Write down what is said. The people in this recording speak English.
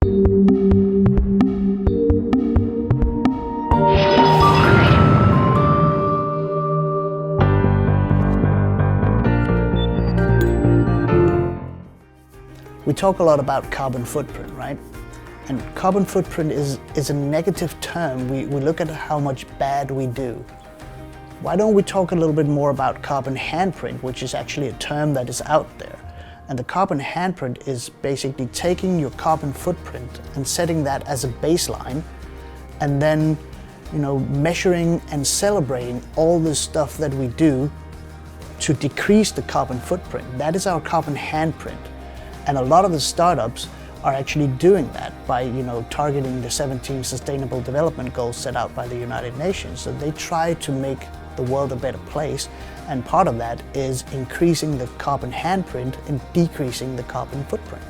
We talk a lot about carbon footprint, right? And carbon footprint is a negative term. We look at how much bad we do. Why don't we talk a little bit more about carbon handprint, which is actually a term that is out there. And the carbon handprint is basically taking your carbon footprint and setting that as a baseline, and then, measuring and celebrating all the stuff that we do to decrease the carbon footprint. That is our carbon handprint. And a lot of the startups are actually doing that by, targeting the 17 Sustainable Development Goals set out by the United Nations. So they try to make the world a better place, and part of that is increasing the carbon handprint and decreasing the carbon footprint.